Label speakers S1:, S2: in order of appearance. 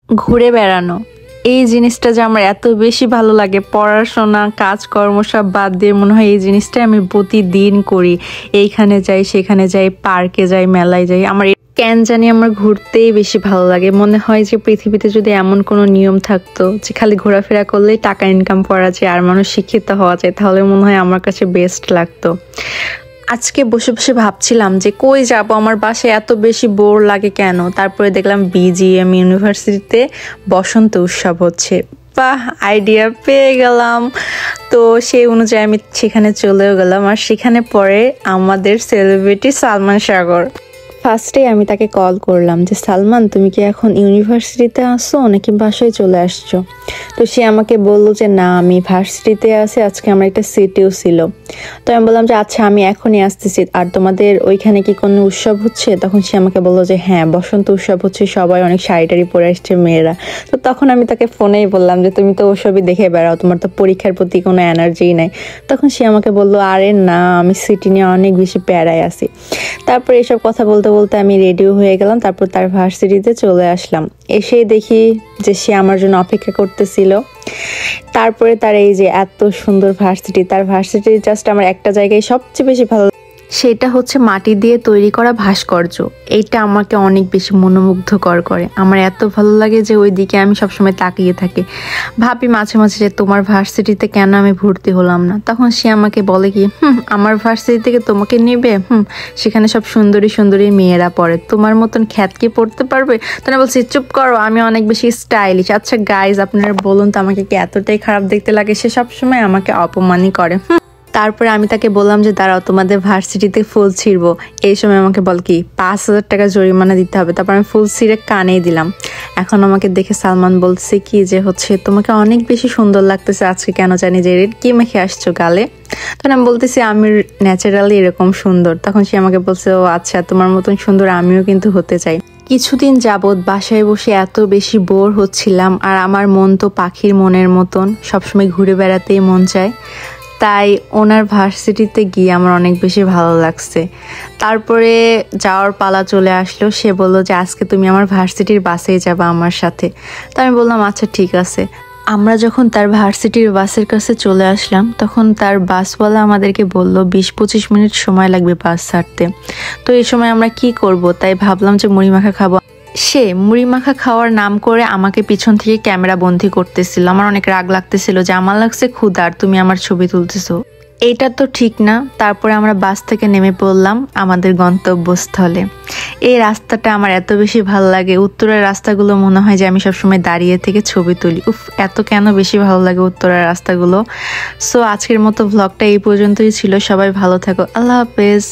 S1: ঘুরে বেড়ানো এই জিনিসটা যে আমার এত বেশি ভালো লাগে। পড়াশোনা কাজকর্ম সব বাদ দিয়ে মনে হয় এই জিনিসটাই আমি প্রতিদিন করি। এইখানে যাই, সেখানে যাই, পার্কে যাই, মেলায় যাই। আমার কেন জানি আমার ঘুরতেই বেশি ভালো লাগে। মনে হয় যে পৃথিবীতে যদি এমন কোনো নিয়ম থাকতো যে খালি ঘোরাফেরা করলেই টাকা ইনকাম করা যায় আর মানুষ শিক্ষিত হওয়া যায়, তাহলে মনে হয় আমার কাছে বেস্ট লাগতো। আজকে বসে বসে ভাবছিলাম যে কই যাব, আমার বাসায় এত বেশি বোর লাগে কেন। তারপরে দেখলাম বিজিএম ইউনিভার্সিটিতে বসন্ত উৎসব হচ্ছে। বাহ, আইডিয়া পেয়ে গেলাম। তো সেই অনুযায়ী আমি সেখানে চলেও গেলাম। আর সেখানে পরে আমাদের সেলিব্রিটি সালমান সাগর। ফার্স্টে আমি তাকে কল করলাম যে সালমান, তুমি কি এখন ইউনিভার্সিটিতে আসো নাকি বাসায় চলে আসছো? তো সে আমাকে বললো যে না, আমি ভার্সিটিতে আছি, আজকে আমার একটা সিটিও ছিল। তো আমি বললাম যে আচ্ছা, আমি এখনই আসতেছি। আর তোমাদের ওইখানে কি কোনো উৎসব হচ্ছে? তখন সে আমাকে বললো যে হ্যাঁ, বসন্ত উৎসব হচ্ছে, সবাই অনেক শাড়ি টাড়ি পরে আসছে মেয়েরা। তো তখন আমি তাকে ফোনেই বললাম যে তুমি তো ওসবই দেখে বেড়াও, তোমার তো পরীক্ষার প্রতি কোনো এনার্জি নাই। তখন সে আমাকে বললো আরে না, আমি সিটি নিয়ে অনেক বেশি প্যারায় আছি। তারপর এসব কথা বলতে বলতে আমি রেডিও হয়ে গেলাম। তারপর তার ভার্সিটিতে চলে আসলাম। এসেই দেখি যে সে আমার জন্য অপেক্ষা করতেছিল। তারপরে তার এই যে এত সুন্দর ভার্সিটি, তার ভার্সিটি জাস্ট আমার একটা জায়গায় সবচেয়ে বেশি ভালো, সেটা হচ্ছে মাটি দিয়ে তৈরি করা ভাস্কর্য। এইটা আমাকে অনেক বেশি মনোমুগ্ধকর করে। আমার এত ভালো লাগে যে ওই দিকে আমি সবসময় তাকিয়ে থাকি। ভাবি মাঝে মাঝে যে তোমার ভার্সিটিতে কেন আমি ভর্তি হলাম না। তখন সে আমাকে বলে কি আমার ভার্সিটি থেকে তোমাকে নেবে, সেখানে সব সুন্দরী সুন্দরী মেয়েরা পড়ে, তোমার মতন খ্যাত কি পড়তে পারবে? তো আমি বলছি চুপ করো, আমি অনেক বেশি স্টাইলিশ। আচ্ছা গাইজ, আপনারা বলুন তো আমাকে কি এতটাই খারাপ দেখতে লাগে? সে সবসময় আমাকে অপমানই করে। তারপরে আমি তাকে বললাম যে দাঁড়াও, তোমাদের ভার্সিটিতে ফুল ছিঁড়বো। এই সময় আমাকে বল কি 5,000 টাকা জরিমানা দিতে হবে। তারপর আমি ফুল ছিঁড়ে কানেই দিলাম। এখন আমাকে দেখে সালমান বলছে কি যে হচ্ছে তোমাকে অনেক বেশি সুন্দর লাগতেছে আজকে, কেন জানি যে রেড কি মেখে আসছো গালে। তখন আমি বলতেছি আমি ন্যাচারালি এরকম সুন্দর। তখন সে আমাকে বলছে ও আচ্ছা, তোমার মতন সুন্দর আমিও কিন্তু হতে চাই। কিছুদিন যাবৎ বাসায় বসে এত বেশি বোর হচ্ছিলাম, আর আমার মন তো পাখির মনের মতন, সবসময় ঘুরে বেড়াতেই মন চায়। তাই ওনার ভার্সিটিতে গিয়ে আমার অনেক বেশি ভালো লাগছে। তারপরে যাওয়ার পালা চলে আসলো। সে বললো যে আজকে তুমি আমার ভার্সিটির বাসেই যাবা আমার সাথে। তো আমি বললাম আচ্ছা ঠিক আছে। আমরা যখন তার ভার্সিটির বাসের কাছে চলে আসলাম, তখন তার বাসওয়ালা আমাদেরকে বলল 20-25 মিনিট সময় লাগবে বাস ছাড়তে। তো এই সময় আমরা কি করব, তাই ভাবলাম যে মুড়ি মাখা খাবো। সে মুড়ি মাখা খাওয়ার নাম করে আমাকে পিছন থেকে ক্যামেরা বন্দি করতেছিল। আমার অনেক রাগ লাগতেছিল যে আমার লাগছে ক্ষুধার, তুমি আমার ছবি তুলতেছো, এইটা তো ঠিক না। তারপরে আমরা বাস থেকে নেমে পড়লাম আমাদের গন্তব্যস্থলে। এই রাস্তাটা আমার এত বেশি ভালো লাগে। উত্তরের রাস্তাগুলো মনে হয় যে আমি সবসময় দাঁড়িয়ে থেকে ছবি তুলি। এত কেন বেশি ভালো লাগে উত্তরের রাস্তাগুলো। সো আজকের মতো ভ্লগটা এই পর্যন্তই ছিল। সবাই ভালো থাকো, আল্লাহ হাফেজ।